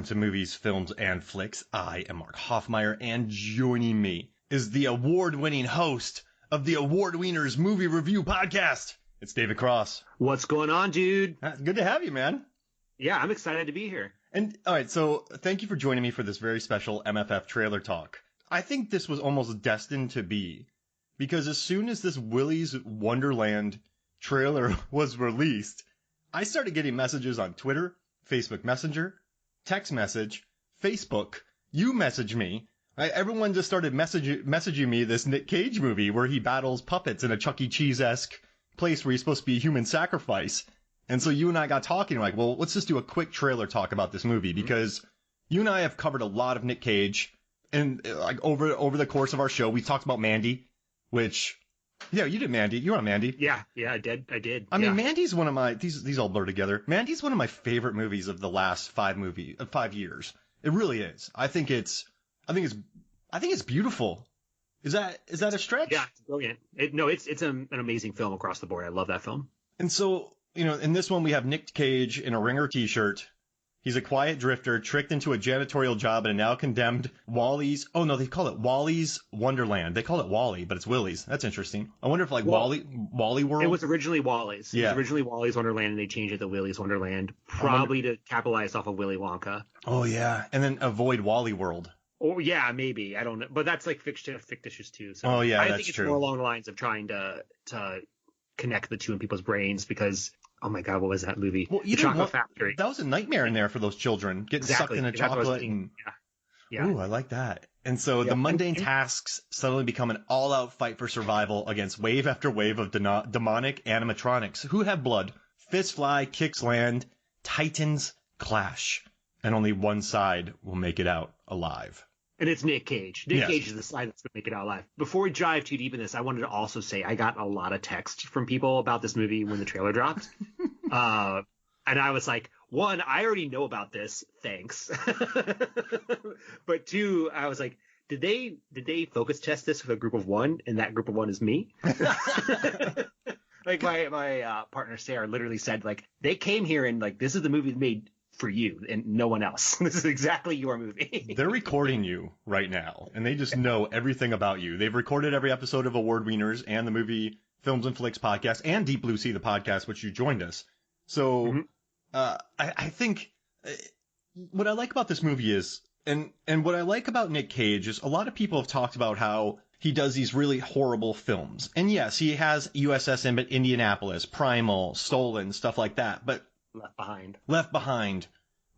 welcome to Movies, Films, and Flicks. I am Mark Hoffmeyer, and joining me is the award-winning host of the Award Wieners Movie Review Podcast. It's David Cross. What's going on, dude? Good to have you, man. Yeah, I'm excited to be here. And, all right, so thank you for joining me for this very special MFF trailer talk. I think this was almost destined to be, because as soon as this Willy's Wonderland trailer was released, I started getting messages on Twitter, Facebook Messenger, text message, Facebook. You message me. Everyone just started messaging me this Nick Cage movie where he battles puppets in a Chuck E. Cheese-esque place where he's supposed to be a human sacrifice. And so you and I got talking, like, well, let's just do a quick trailer talk about this movie, because you and I have covered a lot of Nick Cage, and like over the course of our show, we talked about Mandy, which, yeah, you did Mandy. You were on Mandy. Yeah, I did. I mean, Mandy's one of my these all blur together. Mandy's one of my favorite movies of the last 5 years. It really is. I think it's beautiful. Is that a stretch? Yeah, it's brilliant. It's an amazing film across the board. I love that film. And so, you know, in this one, we have Nick Cage in a Ringer t-shirt. He's a quiet drifter, tricked into a janitorial job in a now condemned Wally's. Oh, no, they call it Wally's Wonderland. They call it Wally, but it's Willy's. That's interesting. I wonder if, like, Wally World? It was originally Wally's. Yeah. It was originally Wally's Wonderland, and they changed it to Willy's Wonderland, probably to capitalize off of Willy Wonka. Oh, yeah. And then avoid Wally World. Oh, yeah, maybe. I don't know. But that's, like, fictitious, too. So oh, yeah, I that's think it's true. more along the lines of trying to connect the two in people's brains, because... Oh my God, what was that movie? Well, The Chocolate Factory. That was a nightmare in there for those children, getting sucked in a chocolate. Yeah. Ooh, I like that. And so the mundane tasks suddenly become an all-out fight for survival against wave after wave of demonic animatronics who have blood. Fists fly, kicks land, titans clash, and only one side will make it out alive. And it's Nick Cage. Nick Cage is the side that's going to make it out alive. Before we dive too deep in this, I wanted to also say I got a lot of text from people about this movie when the trailer dropped. And I was like, one, I already know about this. Thanks. But two, I was like, did they focus test this with a group of one? And that group of one is me? Like my partner Sarah literally said, like, they came here and like, this is the movie made for you and no one else. This is exactly your movie. They're recording you right now, and they just know everything about you. They've recorded every episode of Award Wieners and the Movie Films and Flicks podcast and Deep Blue Sea, the podcast, which you joined us. So I think what I like about this movie is, and what I like about Nick Cage is a lot of people have talked about how he does these really horrible films. And yes, he has USS Indianapolis, Primal, Stolen, stuff like that, but Left Behind.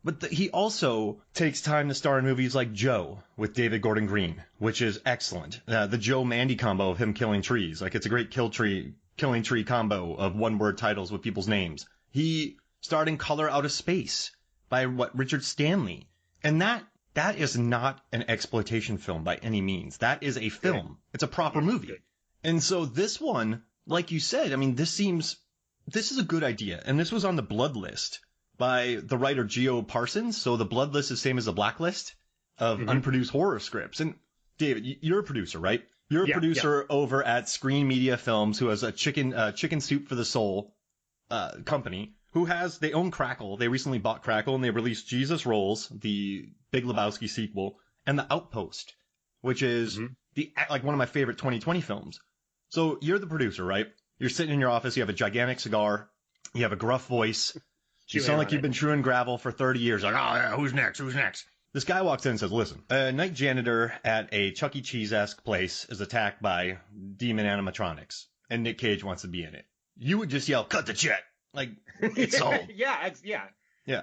But he also takes time to star in movies like Joe with David Gordon Green, which is excellent. The Joe-Mandy combo of him killing trees. Like, it's a great killing tree combo of one-word titles with people's names. He starred in Color Out of Space by Richard Stanley. And that is not an exploitation film by any means. That is a film. It's a proper movie. And so this one, like you said, I mean, this is a good idea, and this was on the Blood List by the writer Geo Parsons. So the Blood List is same as the Blacklist of unproduced horror scripts. And David, you're a producer, right? You're a producer over at Screen Media Films, who has a Chicken Soup for the Soul company, they own Crackle. They recently bought Crackle, and they released Jesus Rolls, the Big Lebowski sequel, and The Outpost, which is like one of my favorite 2020 films. So you're the producer, right? You're sitting in your office, you have a gigantic cigar, you have a gruff voice, you sound like you've been chewing gravel for 30 years, like, oh yeah, who's next? This guy walks in and says, listen, a night janitor at a Chuck E. Cheese-esque place is attacked by demon animatronics, and Nick Cage wants to be in it. You would just yell, cut the check! Like, it's sold. Yeah.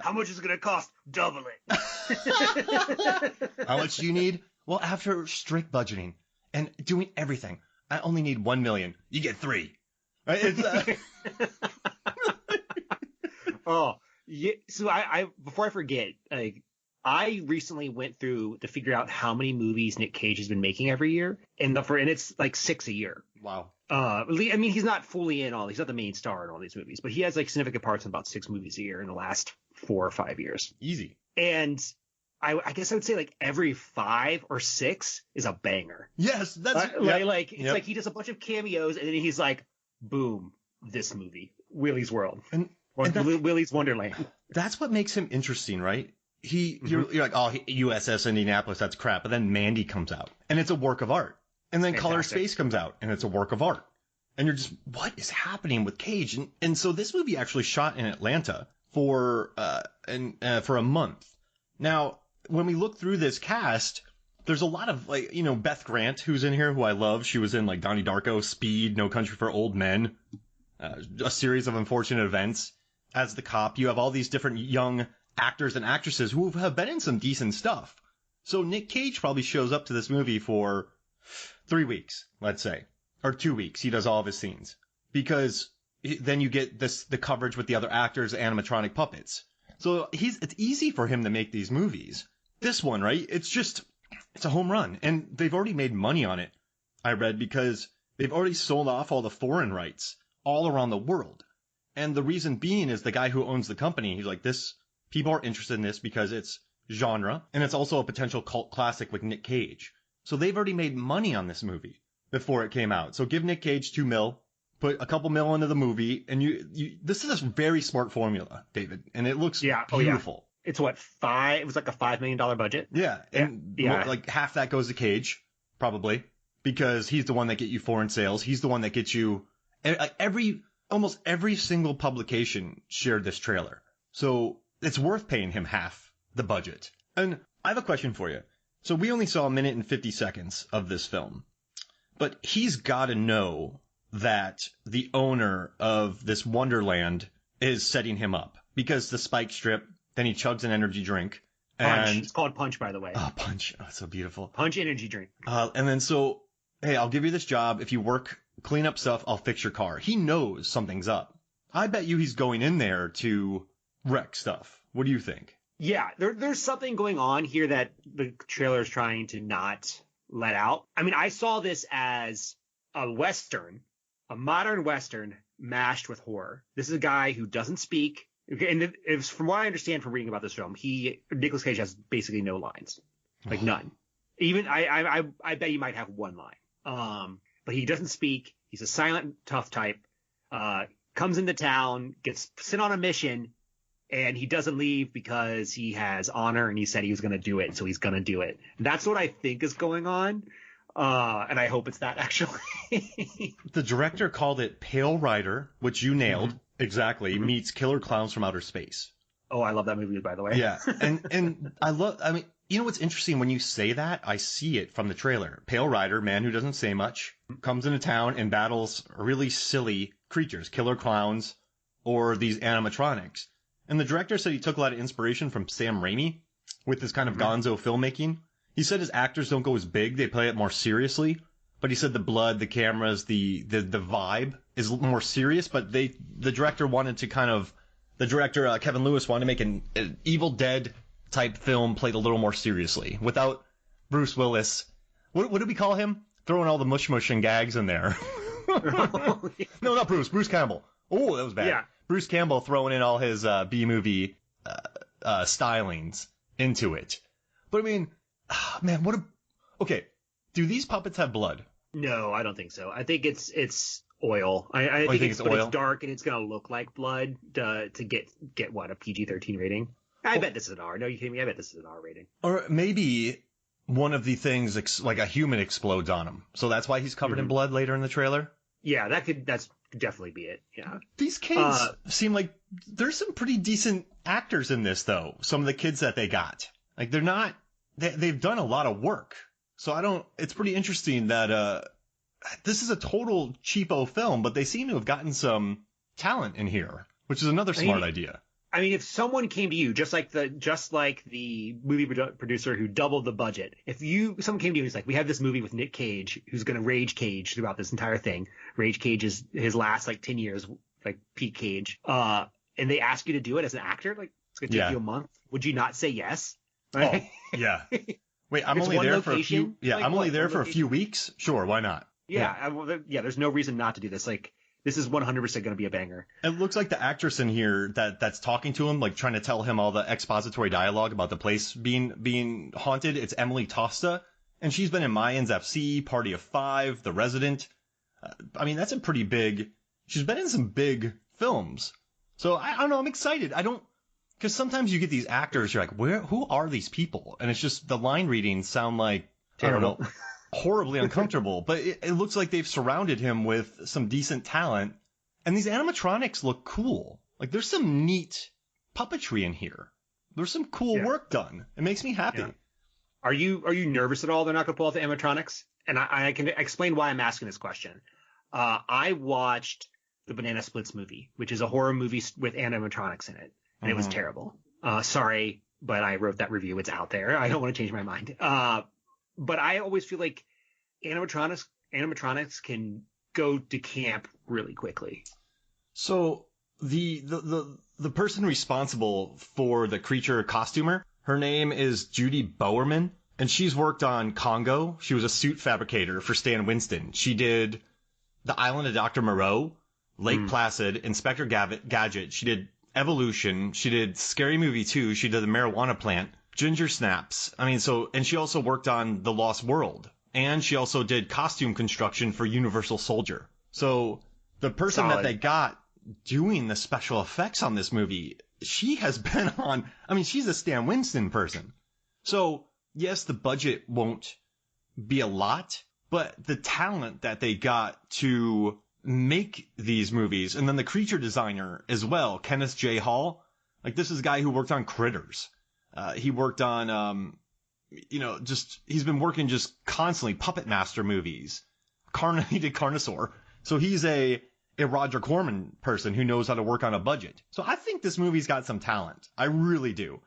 How much is it going to cost? Double it. How much do you need? Well, after strict budgeting and doing everything, I only need $1 million. You get 3. Right? Oh, yeah. So I before I forget, like, I recently went through to figure out how many movies Nick Cage has been making every year, and it's like 6 a year. Wow. I mean, he's not fully in all. He's not the main star in all these movies, but he has like significant parts in about 6 movies a year in the last 4 or 5 years. Easy. And I guess I would say like every 5 or 6 is a banger. Yes, that's like he does a bunch of cameos, and then he's like, boom, this movie, Willy's World, and Willy's Wonderland. That's what makes him interesting, right? you're like, oh, USS Indianapolis, that's crap. But then Mandy comes out, and it's a work of art. And then Color Space comes out, and it's a work of art. And you're just, what is happening with Cage? And so this movie actually shot in Atlanta for a month. Now, when we look through this cast, there's a lot of, like, you know, Beth Grant, who's in here, who I love. She was in, like, Donnie Darko, Speed, No Country for Old Men, a series of unfortunate events. As the cop, you have all these different young actors and actresses who have been in some decent stuff. So Nick Cage probably shows up to this movie for 3 weeks, let's say, or 2 weeks. He does all of his scenes, because then you get the coverage with the other actors, animatronic puppets. So it's easy for him to make these movies. This one, right? It's a home run, and they've already made money on it. I read, because they've already sold off all the foreign rights all around the world. And the reason being is the guy who owns the company, he's like, people are interested in this because it's genre, and it's also a potential cult classic with Nick Cage. So they've already made money on this movie before it came out. So give Nick Cage $2 million, put a couple mil into the movie, and this is a very smart formula, David, and it looks beautiful. It's what, it was like a $5 million budget? Yeah, and like half that goes to Cage, probably, because he's the one that get you foreign sales. He's the one that gets you, almost every single publication shared this trailer. So it's worth paying him half the budget. And I have a question for you. So we only saw 1 minute and 50 seconds of this film, but he's got to know that the owner of this Wonderland is setting him up, because the spike strip, then he chugs an energy drink. Punch. It's called Punch, by the way. Oh, Punch. Oh, it's so beautiful. Punch energy drink. And then so, hey, I'll give you this job. If you clean up stuff, I'll fix your car. He knows something's up. I bet you he's going in there to wreck stuff. What do you think? Yeah, there's something going on here that the trailer is trying to not let out. I mean, I saw this as a modern Western mashed with horror. This is a guy who doesn't speak. And it's, from what I understand from reading about this film, Nicolas Cage has basically no lines, like none. Even I bet he might have one line. But he doesn't speak. He's a silent, tough type. Comes into town, gets sent on a mission, and he doesn't leave because he has honor, and he said he was going to do it, so he's going to do it. And that's what I think is going on. And I hope it's that, actually. The director called it Pale Rider, which you nailed. Mm-hmm. Exactly. Mm-hmm. Meets Killer Clowns from Outer Space. Oh, I love that movie, by the way. Yeah. And I mean, you know what's interesting? When you say that, I see it from the trailer. Pale Rider, man who doesn't say much, comes into town and battles really silly creatures, killer clowns, or these animatronics. And the director said he took a lot of inspiration from Sam Raimi with this kind of gonzo filmmaking. He said his actors don't go as big, they play it more seriously. But he said the blood, the cameras, the vibe is more serious. But the director wanted to Kevin Lewis wanted to make an Evil Dead type film played a little more seriously without Bruce Willis. What did we call him? Throwing all the mush and gags in there. No, not Bruce. Bruce Campbell. Oh, that was bad. Yeah. Bruce Campbell throwing in all his B-movie stylings into it. But I mean, man, okay. Do these puppets have blood? No, I don't think so. I think it's oil. I think it's oil? It's dark and it's going to look like blood to get what, a PG-13 rating? I bet this is an R. No, you kidding me? I bet this is an R rating. Or maybe one of the things, like a human explodes on him. So that's why he's covered in blood later in the trailer? Yeah, that's definitely be it. Yeah. These kids seem like there's some pretty decent actors in this, though. Some of the kids that they got. Like, they're not... They've done a lot of work. So it's pretty interesting that this is a total cheapo film, but they seem to have gotten some talent in here, which is another smart idea. I mean, if someone came to you, just like the movie producer who doubled the budget, someone came to you and was like, we have this movie with Nick Cage who's going to rage Cage throughout this entire thing. Rage Cage is his last 10 years, peak Cage. And they ask you to do it as an actor, it's going to take you a month. Would you not say yes? Right? Oh, yeah. Wait, I'm only there for a few. Yeah, I'm only there for a few weeks. Sure, why not? Yeah. There's no reason not to do this. This is 100% going to be a banger. It looks like the actress in here that's talking to him, trying to tell him all the expository dialogue about the place being haunted. It's Emily Tosta, and she's been in Mayans FC, Party of Five, The Resident. I mean, that's a pretty big. She's been in some big films, so I don't know. I'm excited. Because sometimes you get these actors, you're like, who are these people? And it's just the line readings sound like, terrible. I don't know, horribly uncomfortable. But it looks like they've surrounded him with some decent talent. And these animatronics look cool. Like, there's some neat puppetry in here. There's some cool work done. It makes me happy. Yeah. Are you nervous at all they're not going to pull out the animatronics? And I can explain why I'm asking this question. I watched the Banana Splits movie, which is a horror movie with animatronics in it. And it was terrible. Sorry, but I wrote that review. It's out there. I don't want to change my mind. But I always feel like animatronics can go to camp really quickly. So the person responsible for the creature costumer, her name is Judy Bowerman, and she's worked on Congo. She was a suit fabricator for Stan Winston. She did The Island of Dr. Moreau, Lake Placid, Inspector Gadget. She did Evolution. She did Scary Movie 2. She did The Marijuana Plant, Ginger Snaps. And she also worked on The Lost World. And she also did costume construction for Universal Soldier. So the person that they got doing the special effects on this movie, she has been on, she's a Stan Winston person. So yes, the budget won't be a lot, but the talent that they got to make these movies, and then the creature designer as well, Kenneth J. Hall, like this is a guy who worked on Critters. He worked on, he's been working just constantly, Puppet Master movies. He did Carnosaur. So he's a Roger Corman person who knows how to work on a budget. So I think this movie's got some talent. I really do.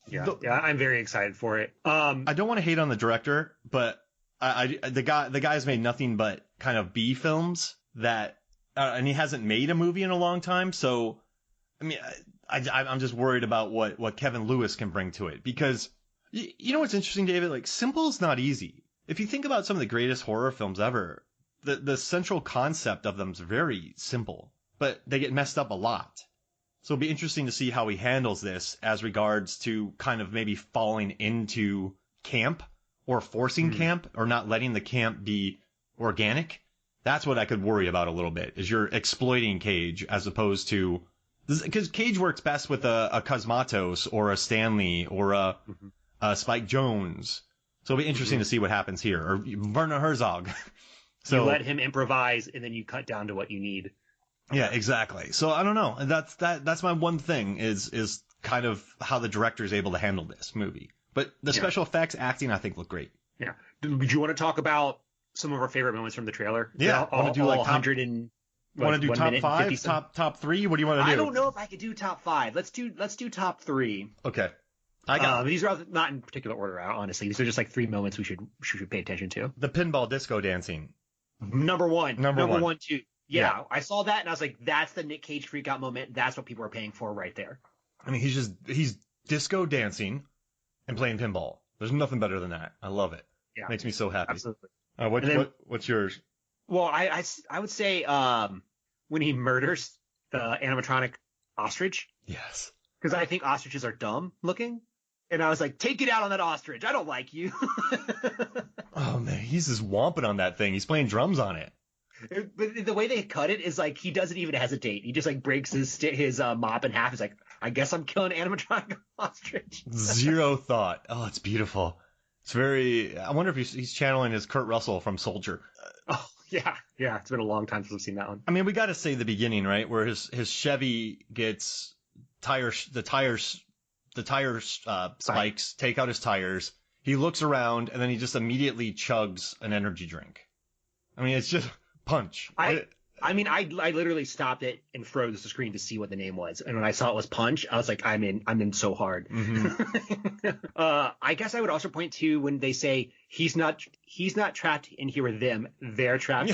Yeah, I'm very excited for it. I don't want to hate on the director, but the guy's made nothing but kind of B films that, and he hasn't made a movie in a long time. So, I'm just worried about what Kevin Lewis can bring to it, because you know what's interesting, David? Like, simple is not easy. If you think about some of the greatest horror films ever, the central concept of them is very simple, but they get messed up a lot. So it'll be interesting to see how he handles this as regards to kind of maybe falling into camp or forcing camp or not letting the camp be organic. That's what I could worry about a little bit, is you're exploiting Cage as opposed to, because Cage works best with a Cosmatos or a Stanley or a Spike Jonze. So it'll be interesting to see what happens here, or Werner Herzog. So you let him improvise and then you cut down to what you need. Yeah, exactly. So I don't know. That's my one thing is kind of how the director is able to handle this movie. But the special effects, acting, I think look great. Yeah. Would you want to talk about some of our favorite moments from the trailer? Yeah. I want to do like 100 and. Want to do top 5, top 3? What do you want to do? I don't know if I could do top 5. Let's do top 3. Okay. I got these are not in particular order, honestly. These are just like 3 moments we should pay attention to. The pinball disco dancing. Number one, 2. Yeah, I saw that and I was like, that's the Nick Cage freak out moment. That's what people are paying for right there. He's disco dancing and playing pinball. There's nothing better than that. I love it. Yeah. Makes me so happy. Absolutely. What's yours? Well, I would say when he murders the animatronic ostrich. Yes. Because I think ostriches are dumb looking. And I was like, take it out on that ostrich. I don't like you. Oh, man. He's just whomping on that thing. He's playing drums on it. But the way they cut it is like he doesn't even hesitate. He just like breaks his mop in half. He's like, I guess I'm killing animatronic ostrich. Zero thought. Oh, it's beautiful. It's very. I wonder if he's channeling his Kurt Russell from Soldier. Oh yeah. It's been a long time since I've seen that one. We got to say the beginning, right, where his Chevy gets the tires spikes, take out his tires. He looks around and then he just immediately chugs an energy drink. It's just Punch. I literally stopped it and froze the screen to see what the name was. And when I saw it was Punch, I was like, I'm in so hard. Mm-hmm. I guess I would also point to when they say he's not trapped in here with them. They're trapped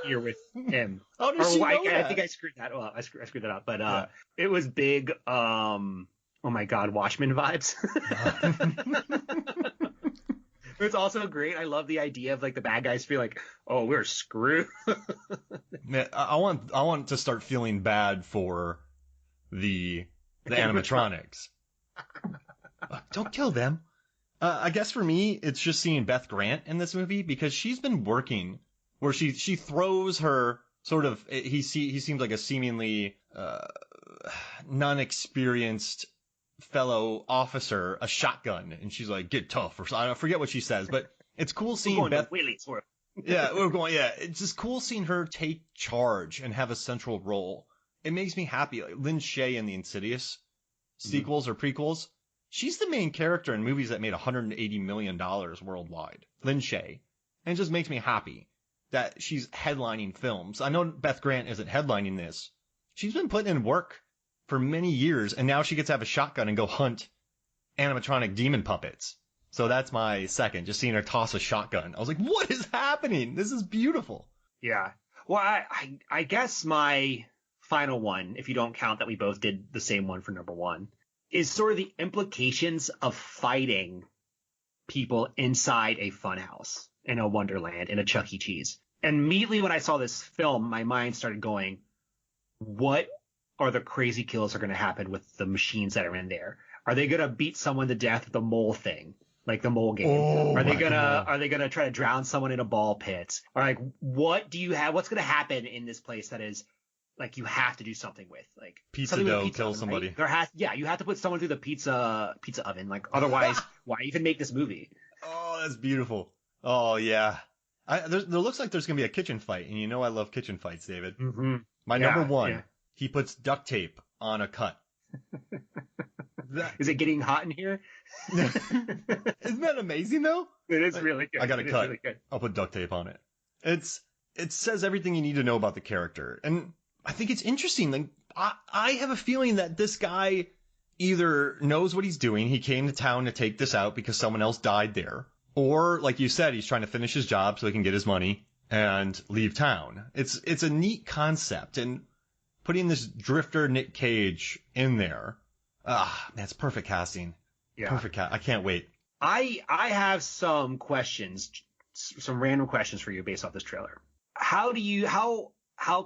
here with him. How does she know that? I think I screwed that up. I screwed that up. But it was big. Oh my God, Watchmen vibes. It's also great. I love the idea of like the bad guys feel like, oh, we're screwed. Man, I want to start feeling bad for the animatronics. Don't kill them. I guess for me, it's just seeing Beth Grant in this movie because she's been working where she throws her sort of. He seems like a seemingly non-experienced fellow officer a shotgun, and she's like, "Get tough," or I forget what she says, but it's cool seeing Beth. Yeah, we're going. Yeah, it's just cool seeing her take charge and have a central role. It makes me happy. Like Lynn Shay in the Insidious sequels or prequels, she's the main character in movies that made $180 million worldwide. Lynn Shay, and it just makes me happy that she's headlining films. I know Beth Grant isn't headlining this. She's been putting in work for many years, and now she gets to have a shotgun and go hunt animatronic demon puppets. So that's my second, just seeing her toss a shotgun. I was like, what is happening? This is beautiful. Yeah. Well, I guess my final one, if you don't count that we both did the same one for number one, is sort of the implications of fighting people inside a funhouse in a Wonderland, in a Chuck E. Cheese. And immediately when I saw this film, my mind started going, what are the crazy kills that are going to happen with the machines that are in there? Are they going to beat someone to death with the mole thing? Like the mole game. Oh, are they gonna try to drown someone in a ball pit? Or like, what's going to happen in this place that is like you have to do something with? Like pizza dough, kill oven, somebody. Right? You have to put someone through the pizza oven. Like otherwise, why even make this movie? Oh, that's beautiful. Oh yeah. There looks like there's gonna be a kitchen fight, and you know I love kitchen fights, David. Mm-hmm. My number one, he puts duct tape on a cut. Is it getting hot in here? Isn't that amazing though? It is really good. I got a cut. Really good. I'll put duct tape on it. It says everything you need to know about the character, and I think it's interesting. Like I have a feeling that this guy either knows what he's doing. He came to town to take this out because someone else died there, or like you said, he's trying to finish his job so he can get his money and leave town. It's a neat concept, and putting this drifter Nick Cage in there. That's perfect casting. Yeah. Perfect I can't wait. I have some questions, some random questions for you based off this trailer. How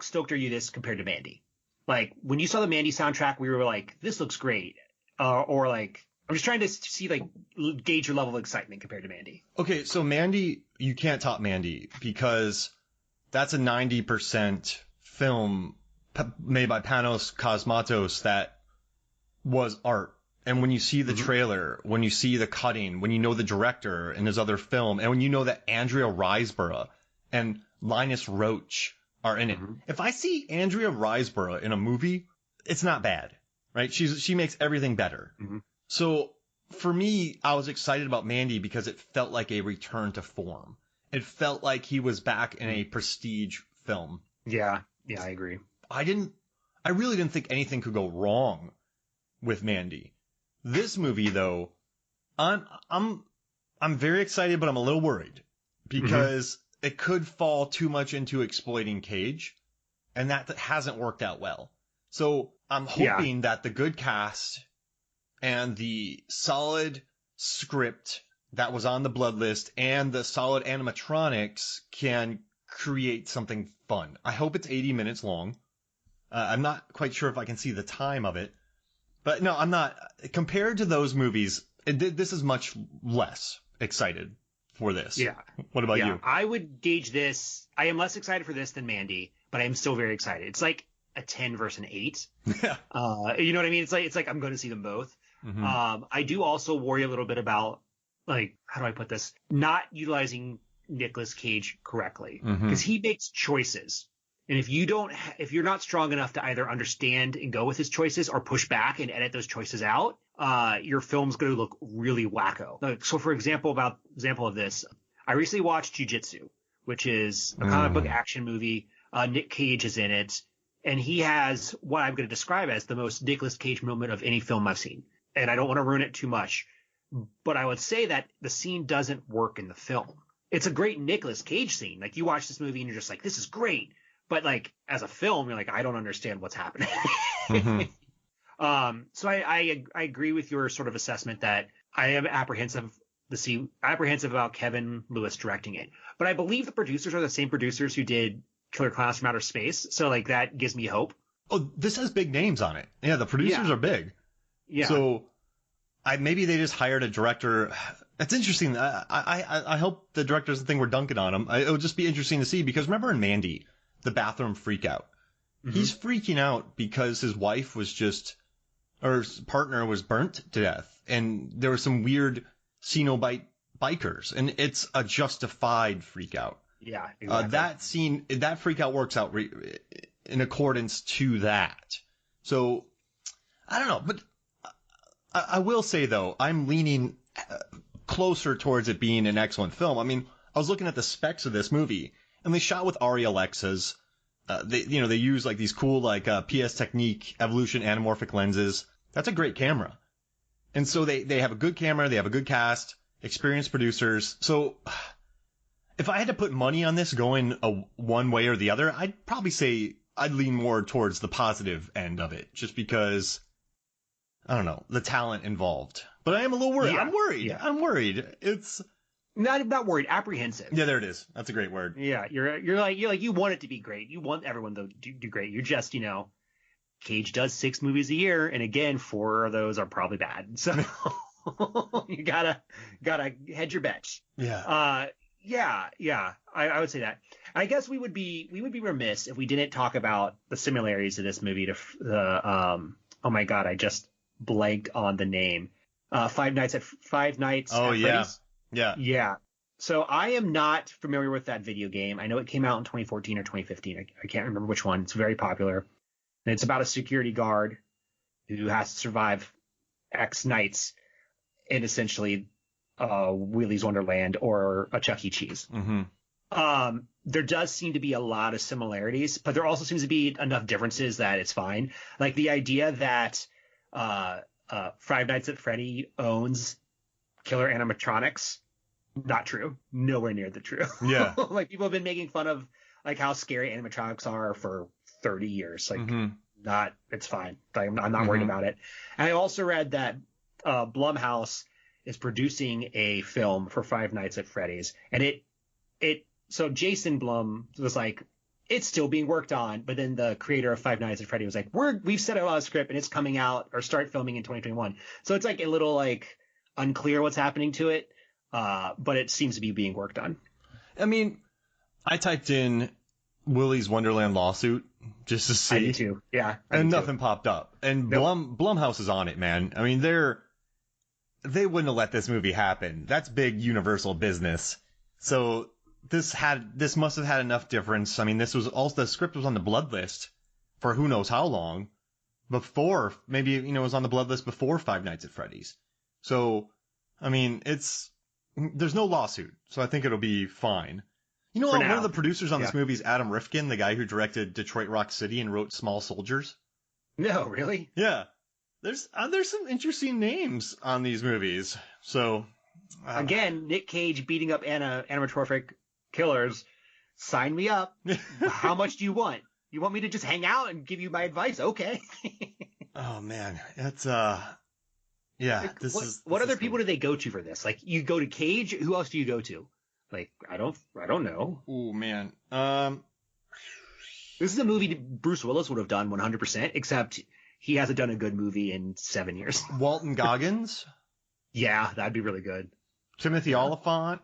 stoked are you this compared to Mandy? Like when you saw the Mandy soundtrack, we were like, this looks great. Or like, I'm just trying to see, like, gauge your level of excitement compared to Mandy. Okay. So Mandy, you can't top Mandy because that's a 90% film made by Panos Cosmatos that was art. And when you see the trailer, when you see the cutting, when you know the director in his other film, and when you know that Andrea Riseborough and Linus Roach are in it, if I see Andrea Riseborough in a movie, it's not bad, right? She makes everything better. So for me, I was excited about Mandy because it felt like a return to form. It felt like he was back in a prestige film. Yeah, I agree. I really didn't think anything could go wrong with Mandy. This movie, though, I'm very excited, but I'm a little worried because it could fall too much into exploiting Cage, and that hasn't worked out well. So I'm hoping that the good cast and the solid script that was on the blood list and the solid animatronics can create something fun. I hope it's 80 minutes long. I'm not quite sure if I can see the time of it. But no, I'm not. Compared to those movies, this is much less excited for this. Yeah. What about you? I would gauge this. I am less excited for this than Mandy, but I am still very excited. It's like a 10 versus an 8. Yeah. You know what I mean? It's like I'm going to see them both. I do also worry a little bit about, like, how do I put this? Not utilizing Nicolas Cage correctly because he makes choices. And if you're not strong enough to either understand and go with his choices or push back and edit those choices out, your film's going to look really wacko. Like, so for example of this, I recently watched Jiu-Jitsu, which is a comic book action movie. Nick Cage is in it, and he has what I'm going to describe as the most Nicolas Cage moment of any film I've seen. And I don't want to ruin it too much, but I would say that the scene doesn't work in the film. It's a great Nicolas Cage scene. Like, you watch this movie and you're just like, this is great. But like as a film, you're like, I don't understand what's happening. So I agree with your sort of assessment that I am apprehensive about Kevin Lewis directing it. But I believe the producers are the same producers who did Killer Clowns from Outer Space. So like that gives me hope. Oh, this has big names on it. Yeah, the producers are big. Yeah. So maybe they just hired a director. That's interesting. I hope the director doesn't think we're dunking on him. It would just be interesting to see because remember in Mandy, the bathroom freak out. He's freaking out because his wife was just or partner was burnt to death, and there were some weird Cenobite bikers, and it's a justified freak out. Yeah, exactly. That freak out works out in accordance to that. So, I don't know, but I will say, though, I'm leaning closer towards it being an excellent film. I mean, I was looking at the specs of this movie, and they shot with ARRI Alexas. They use like these cool PS Technique Evolution anamorphic lenses. That's a great camera. And so they have a good camera, they have a good cast, experienced producers. So if I had to put money on this going one way or the other, I'd probably say I'd lean more towards the positive end of it, just because, I don't know, the talent involved. But I am a little worried. Yeah. I'm worried. Yeah. I'm worried. It's not worried, apprehensive. Yeah, there it is. That's a great word. Yeah, you're like you want it to be great. You want everyone to do great. You're just, Cage does 6 movies a year, and again, 4 of those are probably bad. So you gotta hedge your bets. Yeah. Yeah. I would say that. I guess we would be remiss if we didn't talk about the similarities of this movie to the oh my god, I just blanked on the name. Five Nights at Freddy's. Yeah. So I am not familiar with that video game. I know it came out in 2014 or 2015. I can't remember which one. It's very popular. And it's about a security guard who has to survive X nights in essentially Willy's Wonderland or a Chuck E. Cheese. Mm-hmm. There does seem to be a lot of similarities, but there also seems to be enough differences that it's fine. Like the idea that Five Nights at Freddy owns killer animatronics, not true. Nowhere near the truth. Yeah. Like people have been making fun of like how scary animatronics are for 30 years. Like it's fine. I'm not worried about it. And I also read that Blumhouse is producing a film for Five Nights at Freddy's, and so Jason Blum was like, it's still being worked on, but then the creator of Five Nights at Freddy was like, we've set out a script and it's coming out or start filming in 2021. So it's like a little like unclear what's happening to it, but it seems to be being worked on. I mean, I typed in Willy's Wonderland lawsuit just to see. I did too. Yeah. And nothing popped up. And nope. Blumhouse is on it, man. I mean, they wouldn't have let this movie happen. That's big Universal business. So this must have had enough difference. I mean, the script was on the blood list for who knows how long before, maybe, it was on the blood list before Five Nights at Freddy's. So, I mean, there's no lawsuit, so I think it'll be fine. One of the producers on this movie is Adam Rifkin, the guy who directed Detroit Rock City and wrote Small Soldiers. No, really? Yeah. There's some interesting names on these movies. So, again, Nick Cage beating up animatronic killers. Sign me up. How much do you want? You want me to just hang out and give you my advice? Okay. Oh man, that's yeah. Like, what other people do they go to for this? Like, you go to Cage. Who else do you go to? Like, I don't know. Oh man. This is a movie Bruce Willis would have done 100%, except he hasn't done a good movie in 7 years. Walton Goggins? Yeah, that'd be really good. Timothy Olyphant?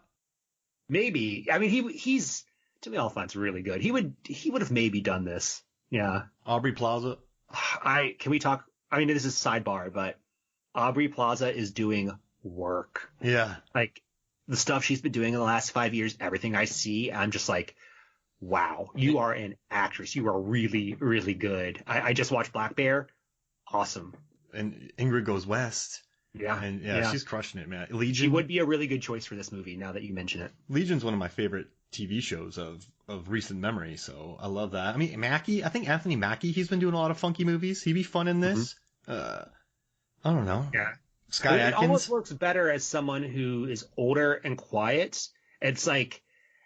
Maybe. I mean, he's Timothy Olyphant's really good. He would have maybe done this. Yeah. Aubrey Plaza? Can we talk? I mean, this is sidebar, but Aubrey Plaza is doing work. Yeah. Like, the stuff she's been doing in the last 5 years, everything I see, I'm just like, wow, you are an actress. You are really, really good. I just watched Black Bear. Awesome. And Ingrid Goes West. Yeah. And she's crushing it, man. Legion. She would be a really good choice for this movie now that you mention it. Legion's one of my favorite TV shows of recent memory, so I love that. I mean, I think Anthony Mackie, he's been doing a lot of funky movies. He'd be fun in this. I don't know. Yeah. Sky Atkins. It almost works better as someone who is older and quiet. It's like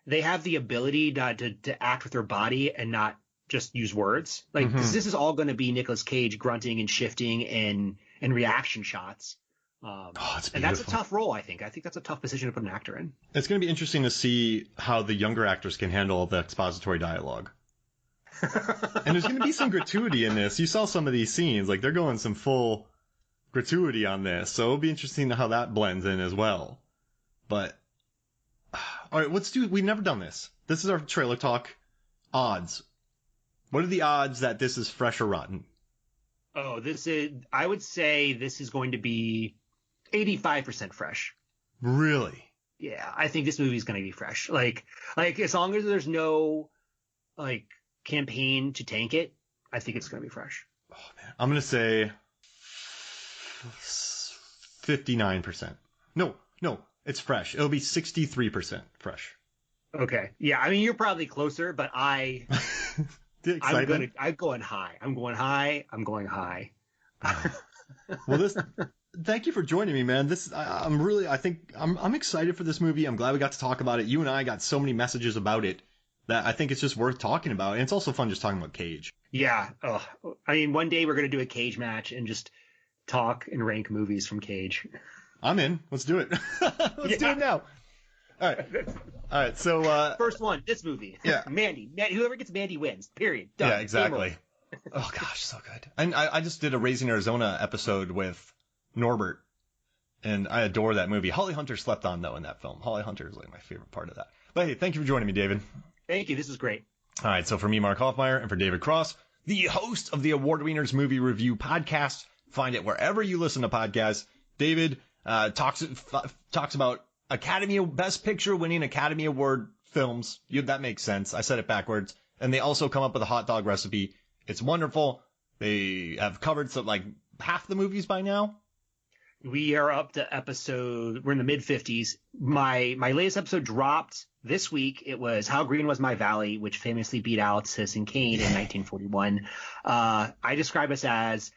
they have the ability to act with their body and not just use words. Like, 'cause this is all going to be Nicolas Cage grunting and shifting and reaction shots. And that's a tough role, I think. I think that's a tough position to put an actor in. It's going to be interesting to see how the younger actors can handle the expository dialogue. And there's going to be some gratuity in this. You saw some of these scenes. Like, they're going some full gratuity on this. So it'll be interesting how that blends in as well. But, all right, we've never done this. This is our trailer talk. Odds. What are the odds that this is fresh or rotten? Oh, I would say this is going to be 85% fresh. Really? Yeah, I think this movie is going to be fresh. Like as long as there's no like campaign to tank it, I think it's going to be fresh. Oh man, I'm going to say 59%. No, it's fresh. It'll be 63% fresh. Okay. Yeah, I mean you're probably closer, but I'm going high. I'm going high. Well, thank you for joining me, man. I'm excited for this movie. I'm glad we got to talk about it. You and I got so many messages about it that I think it's just worth talking about. And it's also fun just talking about Cage. Yeah. I mean, one day we're going to do a Cage match and just talk and rank movies from Cage. I'm in. Let's do it. Let's do it now. All right. So first one, this movie. Yeah. Mandy. Whoever gets Mandy wins. Period. Done. Yeah, exactly. Oh gosh, so good. And I just did a Raising Arizona episode with Norbert, and I adore that movie. Holly Hunter slept on though in that film. Holly Hunter is like my favorite part of that. But hey, thank you for joining me, David. Thank you. This is great. All right. So for me, Mark Hoffmeyer, and for David Cross, the host of the Award Wieners Movie Review Podcast, find it wherever you listen to podcasts. David talks about Best Picture winning Academy Award films. That makes sense. I said it backwards. And they also come up with a hot dog recipe. It's wonderful. They have covered half the movies by now. We are up to we're in the mid-50s. My latest episode dropped this week. It was How Green Was My Valley, which famously beat out Citizen Kane in 1941. I describe us as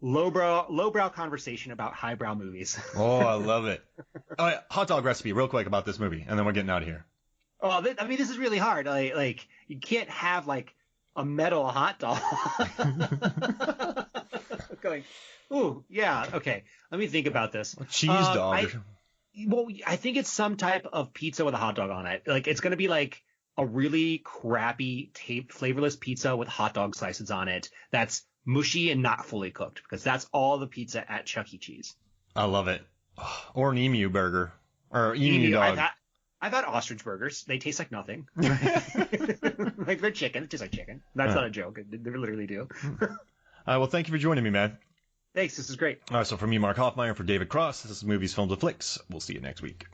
lowbrow conversation about highbrow movies. Oh, I love it. All right, hot dog recipe real quick about this movie, and then we're getting out of here. Oh, this is really hard. Like you can't have like a metal hot dog. Going, ooh, yeah, okay. Let me think about this. Cheese dog. I think it's some type of pizza with a hot dog on it. Like it's gonna be like a really crappy, flavorless pizza with hot dog slices on it. That's mushy and not fully cooked, because that's all the pizza at Chuck E. Cheese. I love it. Or an emu burger or emu dog. I've had ostrich burgers. They taste like nothing. Like they're chicken. It tastes like chicken. That's not a joke. They literally do. All right. Well, thank you for joining me, man. Thanks. This is great. All right. So for me, Mark Hoffmeyer, for David Cross, this is Movies, Films, and Flicks. We'll see you next week.